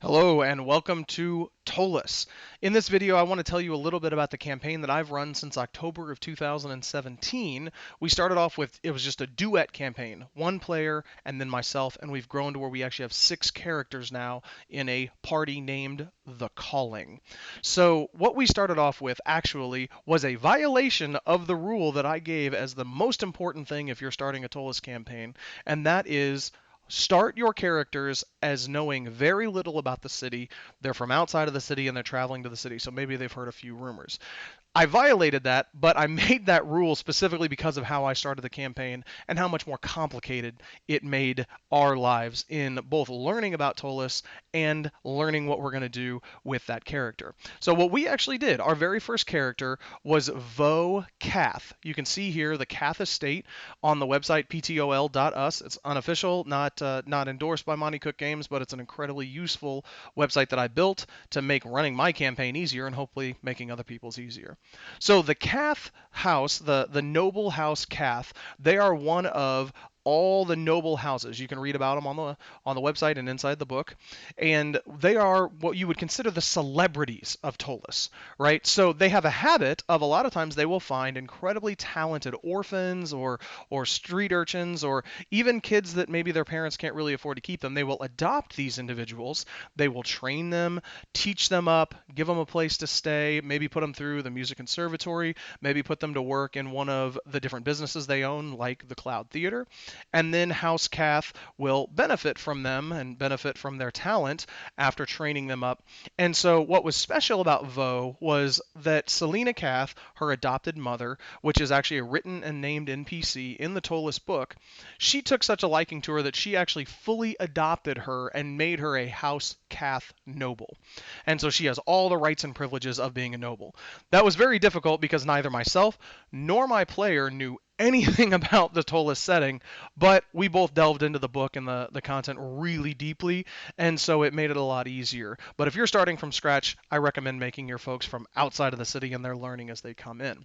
Hello and welcome to Ptolus. In this video, I want to tell you a little bit about the campaign that I've run since October of 2017. We started off with, it was just a duet campaign, one player and then myself, and we've grown to where we actually have 6 characters now in a party named The Calling. So what we started off with actually was a violation of the rule that I gave as the most important thing if you're starting a Ptolus campaign, and that is start your characters as knowing very little about the city. They're from outside of the city and they're traveling to the city, so maybe they've heard a few rumors. I violated that, but I made that rule specifically because of how I started the campaign and how much more complicated it made our lives in both learning about Ptolus and learning what we're going to do with that character. So what we actually did, our very first character was Vogh Kath. You can see here the Kath estate on the website ptol.us. It's unofficial, not endorsed by Monte Cook Games, but it's an incredibly useful website that I built to make running my campaign easier and hopefully making other people's easier. So the Kath house, the Noble House Kath, they are one of all the noble houses. You can read about them on the website and inside the book, and they are what you would consider the celebrities of Ptolus, right? So they have a habit of a lot of times they will find incredibly talented orphans or street urchins or even kids that maybe their parents can't really afford to keep them. They will adopt these individuals. They will train them, teach them up, give them a place to stay, maybe put them through the music conservatory, maybe put them to work in one of the different businesses they own, like the Cloud Theater. And then House Kath will benefit from them and benefit from their talent after training them up. And so what was special about Vogh was that Selena Kath, her adopted mother, which is actually a written and named NPC in the Ptolus book, she took such a liking to her that she actually fully adopted her and made her a House Kath noble. And so she has all the rights and privileges of being a noble. That was very difficult because neither myself nor my player knew anything about the Ptolus setting, but we both delved into the book and the content really deeply, and so it made it a lot easier. But if you're starting from scratch, I recommend making your folks from outside of the city and they're learning as they come in.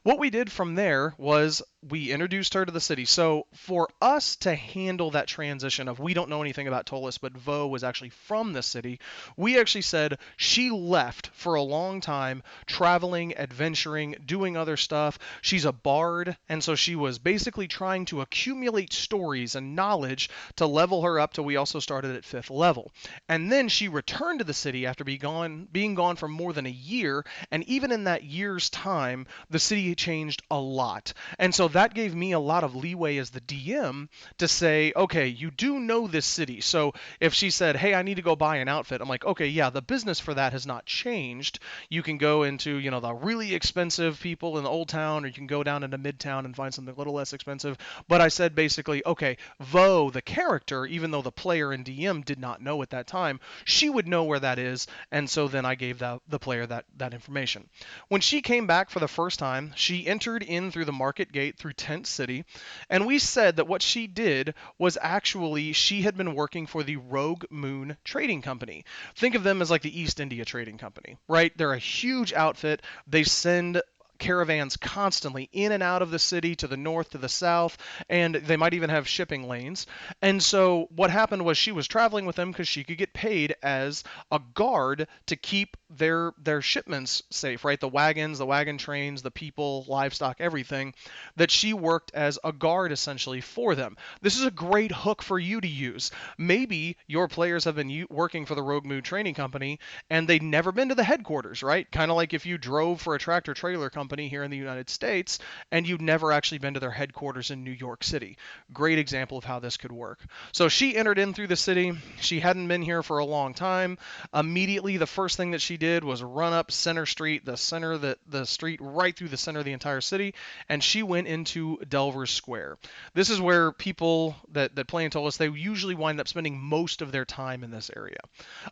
What we did from there was we introduced her to the city. So for us to handle that transition of we don't know anything about Ptolus, but Vogh was actually from the city, we actually said she left for a long time, traveling, adventuring, doing other stuff. She's a bard, and so she was basically trying to accumulate stories and knowledge to level her up till we also started at 5th level. And then she returned to the city after being gone for more than a year, and even in that year's time, the city changed a lot. And so that gave me a lot of leeway as the DM to say, okay, you do know this city. So if she said, hey, I need to go buy an outfit, I'm like, okay, yeah, the business for that has not changed. You can go into, the really expensive people in the old town, or you can go down into midtown and find something a little less expensive. But I said basically, okay, Vogh, the character, even though the player and DM did not know at that time, she would know where that is. And so then I gave the player that information. When she came back for the first time, she entered in through the market gate through Tent City, and we said that what she did was actually she had been working for the Rogue Moon Trading Company. Think of them as like the East India Trading Company, right? They're a huge outfit. They send caravans constantly in and out of the city to the north, to the south, and they might even have shipping lanes. And so what happened was she was traveling with them because she could get paid as a guard to keep their shipments safe, right? The wagons, the wagon trains, the people, livestock, everything, that she worked as a guard essentially for them. This is a great hook for you to use. Maybe your players have been working for the Rogue Moon Training Company and they'd never been to the headquarters, right? Kind of like if you drove for a tractor trailer company here in the United States and you'd never actually been to their headquarters in New York City. Great example of how this could work. So she entered in through the city. She hadn't been here for a long time. Immediately, the first thing that she did was run up Center Street, the street right through the center of the entire city, and she went into Delver's Square. This is where people that play in Ptolus, they usually wind up spending most of their time in this area.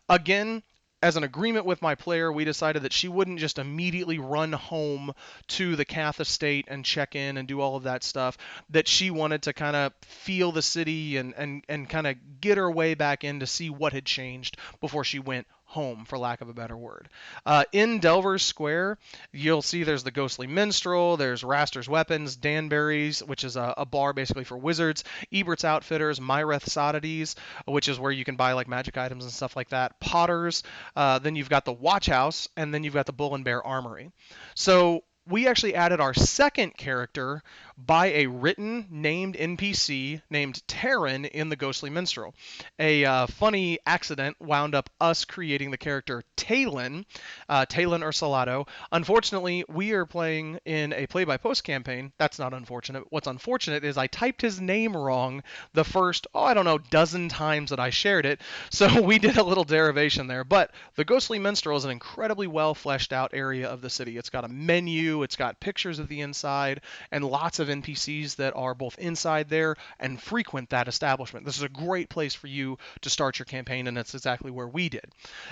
Again, as an agreement with my player, we decided that she wouldn't just immediately run home to the Kath estate and check in and do all of that stuff, that she wanted to kind of feel the city and kind of get her way back in to see what had changed before she went home, for lack of a better word. In Delver's Square, you'll see there's the Ghostly Minstrel, there's Raster's Weapons, Danbury's, which is a bar basically for wizards, Ebert's Outfitters, Myreth's Oddities, which is where you can buy like magic items and stuff like that, Potter's, then you've got the Watch House, and then you've got the Bull and Bear Armory. So we actually added our second character by a written named NPC named Terran in the Ghostly Minstrel. A funny accident wound up us creating the character Talon, Talon Ursulado. Unfortunately, we are playing in a play-by-post campaign. That's not unfortunate. What's unfortunate is I typed his name wrong the first, I don't know, dozen times that I shared it, so we did a little derivation there. But the Ghostly Minstrel is an incredibly well fleshed out area of the city. It's got a menu, it's got pictures of the inside, and lots of NPCs that are both inside there and frequent that establishment. This is a great place for you to start your campaign, and that's exactly where we did.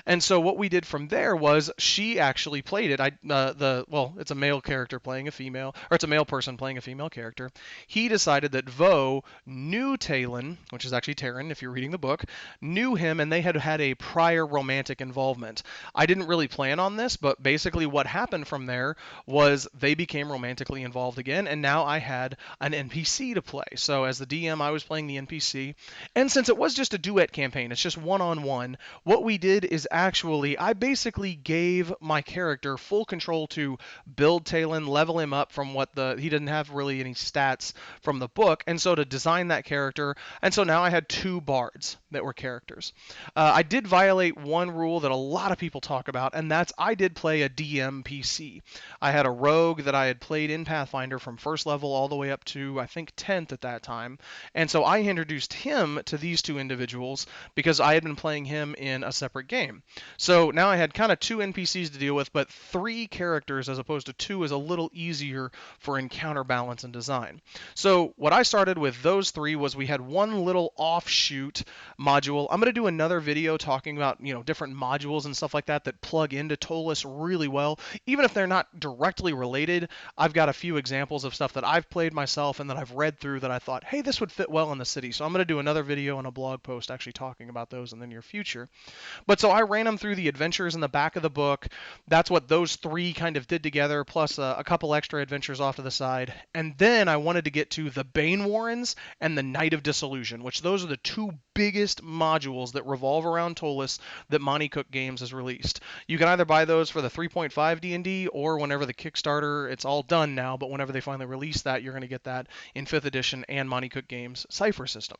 And so what we did from there was she actually played it. It's a male character playing a female, or it's a male person playing a female character. He decided that Vogh knew Talon, which is actually Terran if you're reading the book, knew him, and they had had a prior romantic involvement. I didn't really plan on this, but basically what happened from there was they became romantically involved again, and now I had an NPC to play. So as the DM, I was playing the NPC, and since it was just a duet campaign, it's just one-on-one, what we did is actually, I basically gave my character full control to build Talon, level him up from he didn't have really any stats from the book, and so to design that character, and so now I had two bards that were characters. I did violate one rule that a lot of people talk about, and that's I did play a DM PC. I had a rogue that I had played in Pathfinder from first level all the way up to, I think, 10th at that time, and so I introduced him to these two individuals because I had been playing him in a separate game. So now I had kind of two NPCs to deal with, but three characters as opposed to two is a little easier for encounter balance and design. So what I started with those three was we had one little offshoot module. I'm going to do another video talking about, different modules and stuff like that that plug into Ptolus really well. Even if they're not directly related, I've got a few examples of stuff that I've played myself and that I've read through that I thought, hey, this would fit well in the city. So I'm going to do another video and a blog post actually talking about those in the near future. But so I ran them through the adventures in the back of the book. That's what those three kind of did together, plus a couple extra adventures off to the side. And then I wanted to get to the Banewarens and the Night of Dissolution, which those are the two biggest modules that revolve around Ptolus that Monte Games has released. You can either buy those for the 3.5 D&D or whenever the Kickstarter, it's all done now, but whenever they finally release that, you're going to get that in 5th edition and Monte Games Cypher system.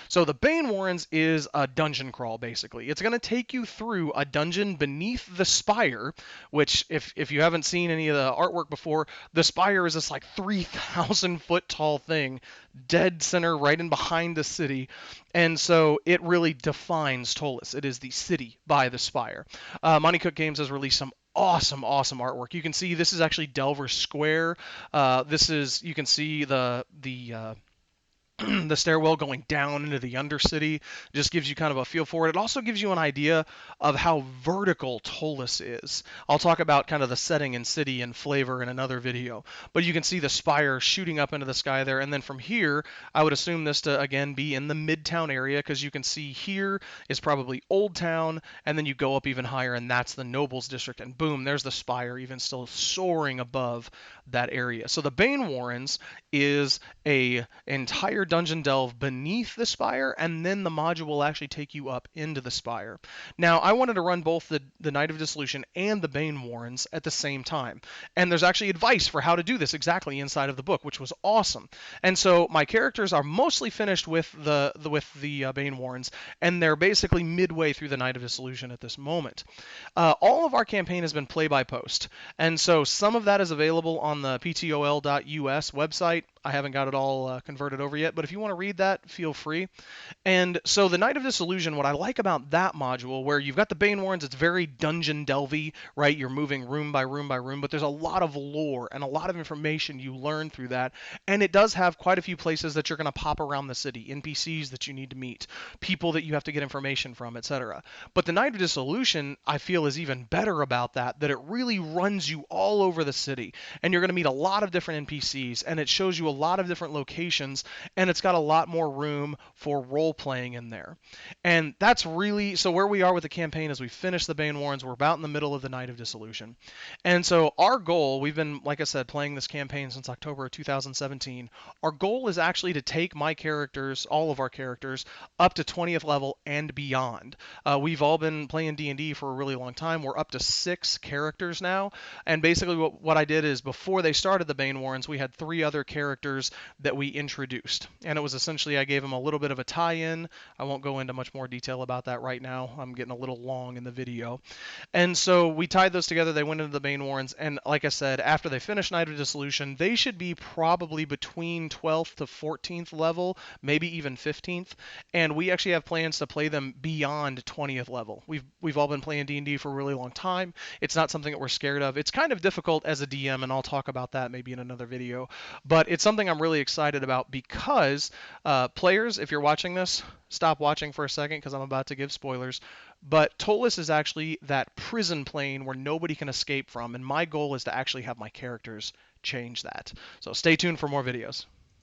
So the Banewarens is a dungeon crawl, basically. It's going to take you through a dungeon beneath the Spire, which if you haven't seen any of the artwork before, the Spire is this like 3,000 foot tall thing, dead center right in behind the city. And so it really defines Ptolus. It is the city by the Spire. Monte Games has released some awesome artwork. You can see this is actually Delver's Square. You can see the the stairwell going down into the Undercity. Just gives you kind of a feel for it. It also gives you an idea of how vertical Ptolus is. I'll talk about kind of the setting and city and flavor in another video. But you can see the spire shooting up into the sky there. And then from here, I would assume this to, again, be in the Midtown area, because you can see here is probably Old Town, and then you go up even higher, and that's the Nobles District. And boom, there's the spire, even still soaring above that area. So the Banewarens is a entire dungeon delve beneath the spire, and then the module will actually take you up into the spire. Now, I wanted to run both the Night of Dissolution and the Banewarens at the same time, and there's actually advice for how to do this exactly inside of the book, which was awesome. And so my characters are mostly finished with the Banewarens, and they're basically midway through the Night of Dissolution at this moment. All of our campaign has been play by post, and so some of that is available on the ptol.us website. I haven't got it all converted over yet, but if you want to read that, feel free. And so the Night of Dissolution, what I like about that module, where you've got the Banewarens, it's very dungeon delvy, right? You're moving room by room by room, but there's a lot of lore and a lot of information you learn through that. And it does have quite a few places that you're going to pop around the city, NPCs that you need to meet, people that you have to get information from, etc. But the Night of Dissolution, I feel, is even better about that it really runs you all over the city, and you're going to meet a lot of different NPCs, and it shows you a lot of different locations, and it's got a lot more room for role playing in there. And that's really so where we are with the campaign is we finished the Banewarens. We're about in the middle of the Night of Dissolution. And so our goal, we've been, like I said, playing this campaign since October of 2017. Our goal is actually to take my characters, all of our characters, up to 20th level and beyond. We've all been playing D&D for a really long time. We're up to 6 characters now. And basically what I did is before they started the Banewarens, we had 3 other characters that we introduced. And it was essentially I gave them a little bit of a tie-in. I won't go into much more detail about that right now. I'm getting a little long in the video. And so we tied those together. They went into the Banewarens, and like I said, after they finish Night of Dissolution, they should be probably between 12th to 14th level, maybe even 15th. And we actually have plans to play them beyond 20th level. We've all been playing D&D for a really long time. It's not something that we're scared of. It's kind of difficult as a DM, and I'll talk about that maybe in another video. But it's something I'm really excited about because players, if you're watching this, stop watching for a second because I'm about to give spoilers. But Ptolus is actually that prison plane where nobody can escape from, and my goal is to actually have my characters change that. So stay tuned for more videos.